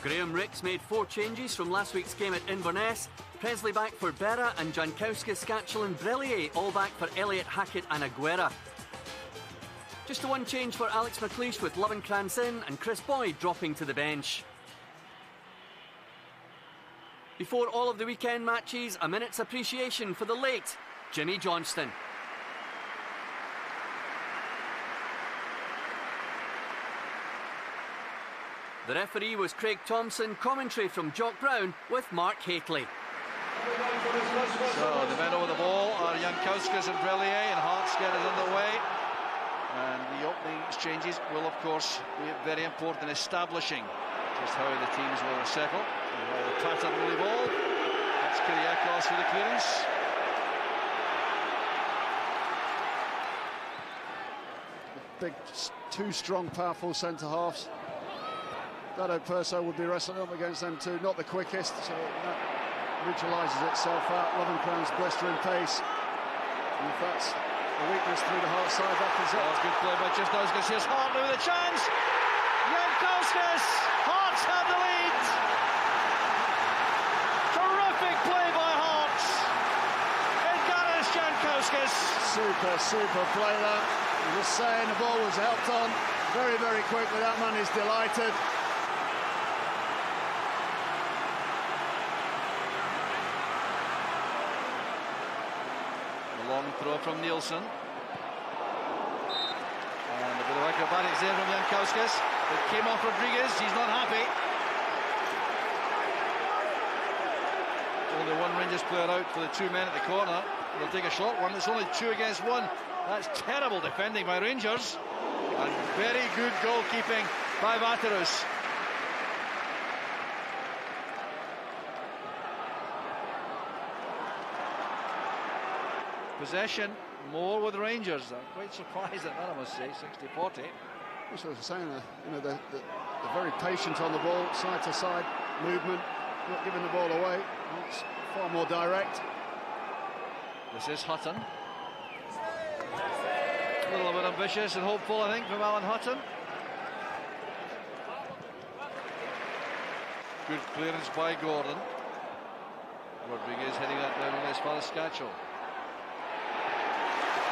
Graham Rix made 4 changes from last week's game at Inverness. Presley back for Berra and Jankowski, Scatchell and Brillier all back for Elliott, Hackett and Aguera. Just a 1 change for Alex McLeish with Lovenkrands in and Chris Boyd dropping to the bench. Before all of the weekend matches, a minute's appreciation for the late Jimmy Johnston. The referee was Craig Thompson, commentary from Jock Brown with Mark Hateley. So the men over the ball are Jankowskis and Brillier, and Hearts get it underway. And the opening exchanges will, of course, be very important in establishing just how the teams will settle. The pattern will evolve. That's Kyriakos for the clearance. Big, 2 strong, powerful centre-halves. Dado Perso would be wrestling up against them too. Not the quickest, so that neutralises itself out. Lovenkrands blistering pace. And if that's a weakness through the Hearts side, that is it. Oh, good play by Chesnowskis. Here's Hartley with a chance. Jankowskis! Hearts have the lead! Terrific play by Hearts! Edgaras Jankowskis! Super play that. I'm just saying, the ball was helped on very, very quickly. That man is delighted. Long throw from Nielsen. And a bit of acrobatics there from Jankowskis. It came off Rodriguez, he's not happy. Only 1 Rangers player out for the 2 men at the corner. They'll take a short one, it's only 2 against 1. That's terrible defending by Rangers. And very good goalkeeping by Vaterus. Possession more with Rangers. I'm quite surprised at that, I must say. 60-40. That's what I was saying. They're very patient on the ball, side to side movement, not giving the ball away. It's far more direct. This is Hutton. A little bit ambitious and hopeful, I think, from Alan Hutton. Good clearance by Gordon. Rodriguez heading that down as far as Scatchell.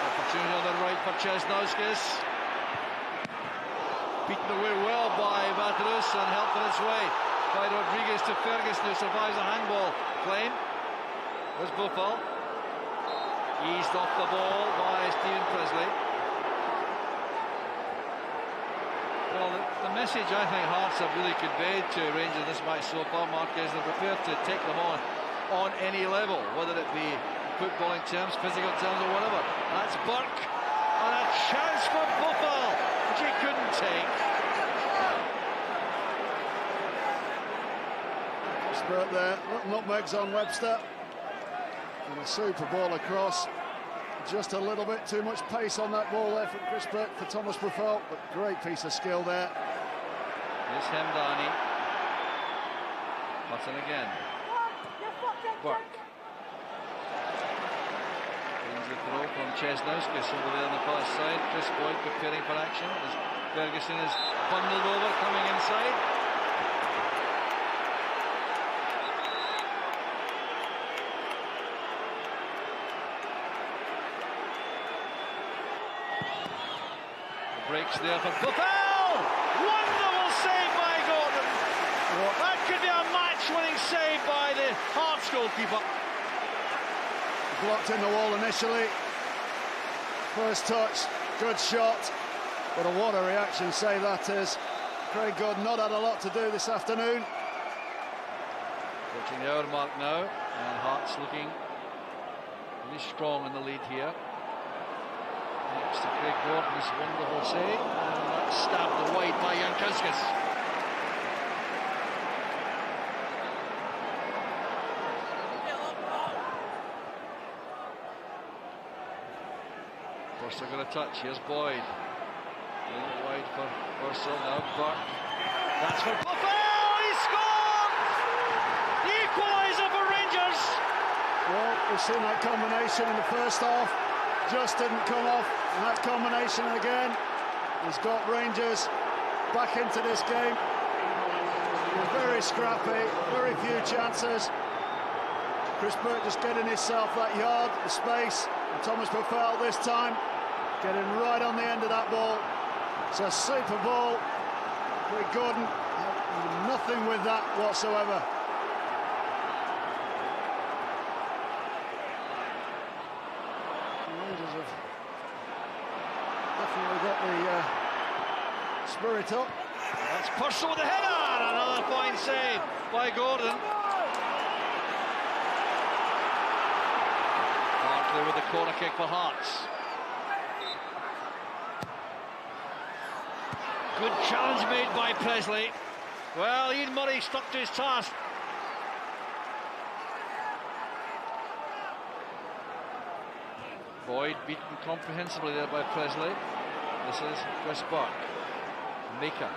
Opportunity on the right for Chesnowskis. Beaten away well by Vaterus and helped on its way by Rodriguez to Ferguson, who survives a handball claim. There's Buffal. Eased off the ball by Stephen Presley. Well, the message I think Hearts have really conveyed to Rangers this match so far, Mark, is they're prepared to take them on any level, whether it be footballing terms, physical terms or whatever. That's Burke, and a chance for Buffal, which he couldn't take. Spurt there, nutmegs on Webster. And a super ball across. Just a little bit too much pace on that ball there from Chris Burke for Thomas Buffal, but great piece of skill there. Here's Hemdani. Hutton again. Burke. Brings the throw from Chesnowskis over there on the far side. Chris Boyd preparing for action as Ferguson is bundled over, coming inside. Breaks there for Buffal! Wonderful save by Gordon! That could be a match-winning save by the Hearts goalkeeper. Blocked in the wall initially. First touch, good shot. But what a reaction save that is. Craig Gordon not had a lot to do this afternoon. Approaching the hour mark now, and Hearts looking really strong in the lead here. Next to Craig Gordon's wonderful save, and that's stabbed wide by Jankowskis. Purcell got a touch, here's Boyd. A little wide for Purcell, now Burke. That's for Buffal, he scored! The equaliser for Rangers! Well, we've seen that combination in the first half. Just didn't come off, and that combination again has got Rangers back into this game. It was very scrappy, very few chances. Chris Burke just getting himself that yard, the space. And Thomas Buffel this time getting right on the end of that ball. It's a super ball. Rick Gordon had nothing with that whatsoever. The Rangers have definitely got the spirit up. That's Purcell with the header. Another fine save by Gordon. Hartley with the corner kick for Hearts. Good challenge made by Presley. Well, Ian Murray stuck to his task. Boyd beaten comprehensively there by Presley. This is Chris Burke. Maker.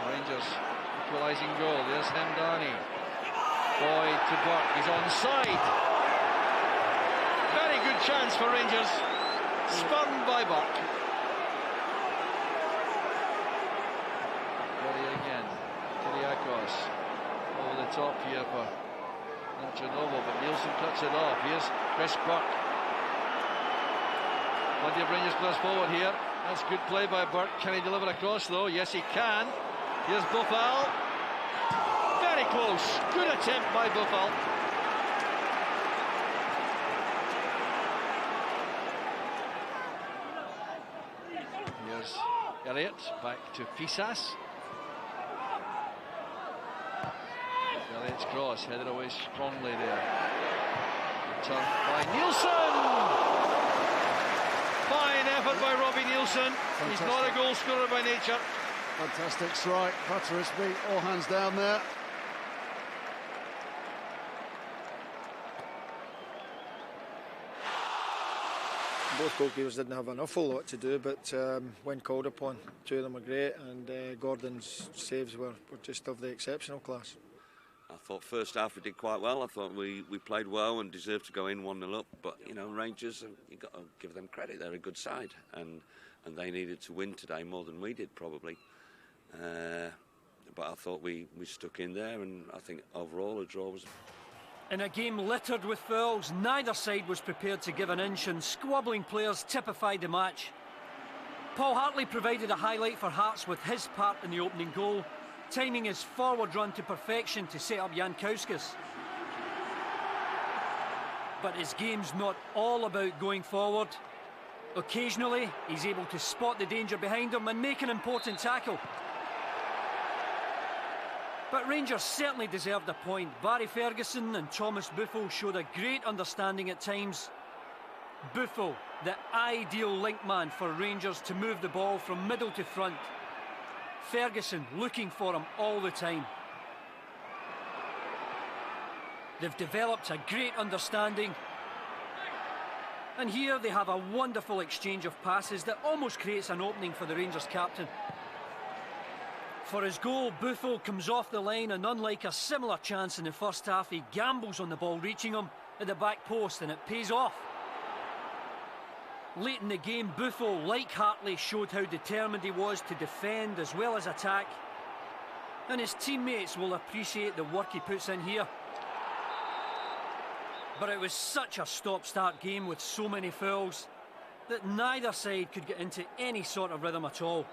Rangers equalising goal. There's Hamdani. Boyd to Burke. He's onside. Very good chance for Rangers. Spun by Burke. Ready again. Kiriakos. Over the top here for Chernobyl, but Nielsen cuts it off. Here's Chris Burke. Plenty of Rangers players forward here. That's good play by Burke. Can he deliver across though? Yes, he can. Here's Buffel. Very close. Good attempt by Buffel. Here's Elliott. Back to Pisas. Elliott's cross. Headed away strongly there. Return by Nielsen. Fine effort by Robbie Nielsen. Fantastic. He's not a goal scorer by nature. Fantastic strike. Battersby, all hands down there. Both goalkeepers didn't have an awful lot to do, but when called upon, two of them were great, and Gordon's saves were just of the exceptional class. I thought first half we did quite well. I thought we played well and deserved to go in 1-0 up. But, you know, Rangers, you've got to give them credit. They're a good side. And they needed to win today more than we did, probably. But I thought we stuck in there, and I think overall a draw was... In a game littered with fouls, neither side was prepared to give an inch, and squabbling players typified the match. Paul Hartley provided a highlight for Hearts with his part in the opening goal, timing his forward run to perfection to set up Jankowskis. But his game's not all about going forward. Occasionally, he's able to spot the danger behind him and make an important tackle. But Rangers certainly deserved a point. Barry Ferguson and Thomas Buffel showed a great understanding at times. Buffel, the ideal link man for Rangers to move the ball from middle to front. Ferguson looking for him all the time. They've developed a great understanding. And here they have a wonderful exchange of passes that almost creates an opening for the Rangers captain. For his goal, Buffel comes off the line, and unlike a similar chance in the first half, he gambles on the ball reaching him at the back post, and it pays off. Late in the game, Buffel, like Hartley, showed how determined he was to defend as well as attack. And his teammates will appreciate the work he puts in here. But it was such a stop-start game with so many fouls that neither side could get into any sort of rhythm at all.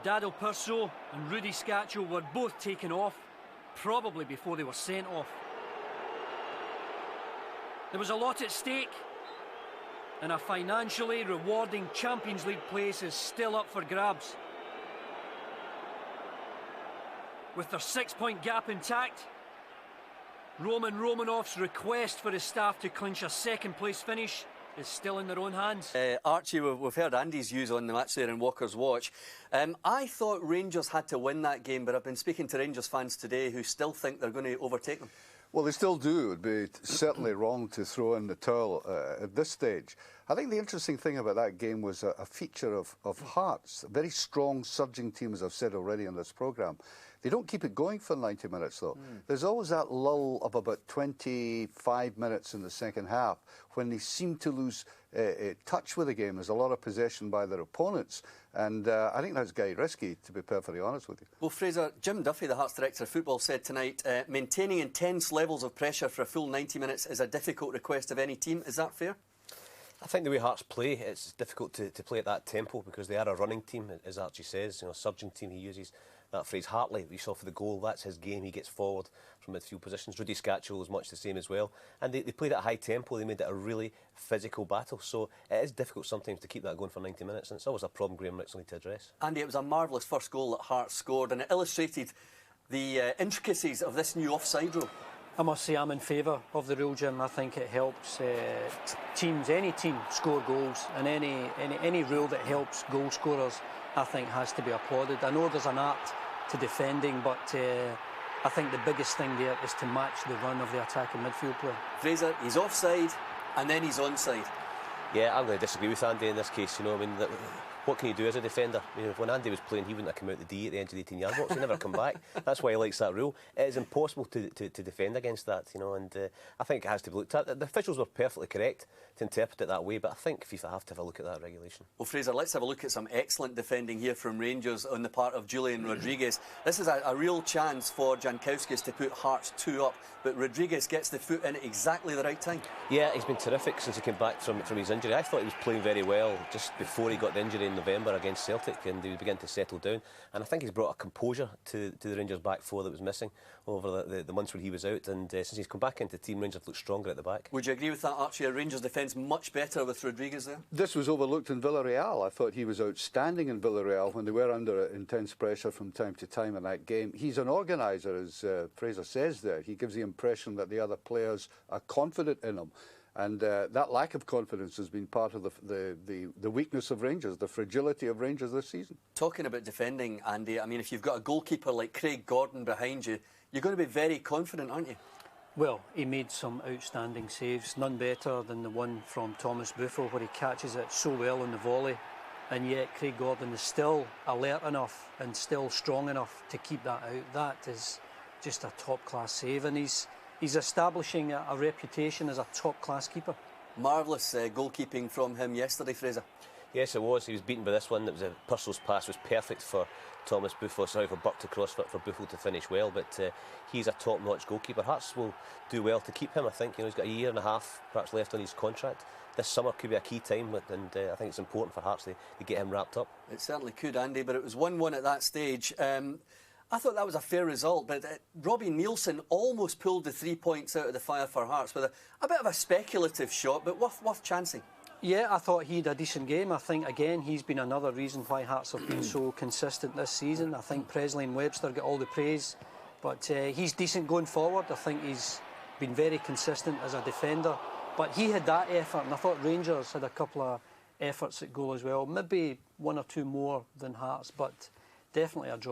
Dado Purcell and Rudy Scatchell were both taken off, probably before they were sent off. There was a lot at stake, and a financially rewarding Champions League place is still up for grabs. With their 6-point gap intact, Roman Romanov's request for his staff to clinch a second-place finish is still in their own hands. Archie, we've heard Andy's views on the match there in Walker's Watch. I thought Rangers had to win that game, but I've been speaking to Rangers fans today who still think they're going to overtake them. Well, they still do. It would be certainly wrong to throw in the towel at this stage. I think the interesting thing about that game was a feature of Hearts, a very strong surging team, as I've said already in this programme. They don't keep it going for 90 minutes, though. There's always that lull of about 25 minutes in the second half when they seem to lose touch with the game. There's a lot of possession by their opponents, and I think that's very risky, to be perfectly honest with you. Well, Fraser, Jim Duffy, the Hearts Director of Football, said tonight, maintaining intense levels of pressure for a full 90 minutes is a difficult request of any team. Is that fair? I think the way Hearts play, it's difficult to play at that tempo because they are a running team, as Archie says. You know, a surging team. He uses that phrase, Hartley, we saw for the goal. That's his game. He gets forward from midfield positions. Rudy Scatchell is much the same as well. And they played at a high tempo. They made it a really physical battle. So it is difficult sometimes to keep that going for 90 minutes. And it's always a problem Graham Rick's will need to address. Andy, it was a marvellous first goal that Hearts scored, and it illustrated the intricacies of this new offside rule. I must say I'm in favour of the rule, Jim. I think it helps teams, any team, score goals, and any rule that helps goal scorers, I think, has to be applauded. I know there's an art to defending, but I think the biggest thing there is to match the run of the attacking midfield player. Fraser, he's offside and then he's onside. Yeah, I'm going to disagree with Andy in this case. You know, I mean, what can you do as a defender? You know, when Andy was playing, he wouldn't have come out the D at the edge of the 18-yard box. He never come back. That's why he likes that rule. It is impossible to defend against that, you know, and I think it has to be looked at. The officials were perfectly correct to interpret it that way, but I think FIFA have to have a look at that regulation. Well, Fraser, let's have a look at some excellent defending here from Rangers on the part of Julian Rodriguez. This is a real chance for Jankowskis to put Hearts 2 up, but Rodriguez gets the foot in at exactly the right time. Yeah, he's been terrific since he came back from his injury. I thought he was playing very well just before he got the injury in November against Celtic, and he began to settle down. And I think he's brought a composure to the Rangers back four that was missing over the months when he was out. And since he's come back into the team, Rangers look stronger at the back. Would you agree with that, Archie? Rangers defence much better with Rodriguez there? This was overlooked in Villarreal. I thought he was outstanding in Villarreal when they were under intense pressure from time to time in that game. He's an organiser, as Fraser says there. He gives the impression that the other players are confident in him. And that lack of confidence has been part of the weakness of Rangers, the fragility of Rangers this season. Talking about defending, Andy, I mean, if you've got a goalkeeper like Craig Gordon behind you, you're going to be very confident, aren't you? Well, he made some outstanding saves, none better than the one from Thomas Buffel where he catches it so well on the volley, and yet Craig Gordon is still alert enough and still strong enough to keep that out. That is just a top-class save, and he's establishing a reputation as a top-class keeper. Marvellous goalkeeping from him yesterday, Fraser. Yes, it was. He was beaten by this one. It was Purcell's pass was perfect for Thomas Buffel. Sorry, for Burke to cross for Buffel to finish well. But he's a top-notch goalkeeper. Hearts will do well to keep him. I think, you know, he's got a year and a half perhaps left on his contract. This summer could be a key time, and I think it's important for Hearts to get him wrapped up. It certainly could, Andy. But it was 1-1 at that stage. I thought that was a fair result, but Robbie Nielsen almost pulled the 3 points out of the fire for Hearts with a bit of a speculative shot, but worth chancing. Yeah, I thought he had a decent game. I think, again, he's been another reason why Hearts have been so consistent this season. I think Presley and Webster get all the praise, but he's decent going forward. I think he's been very consistent as a defender, but he had that effort, and I thought Rangers had a couple of efforts at goal as well. Maybe one or two more than Hearts, but definitely a draw.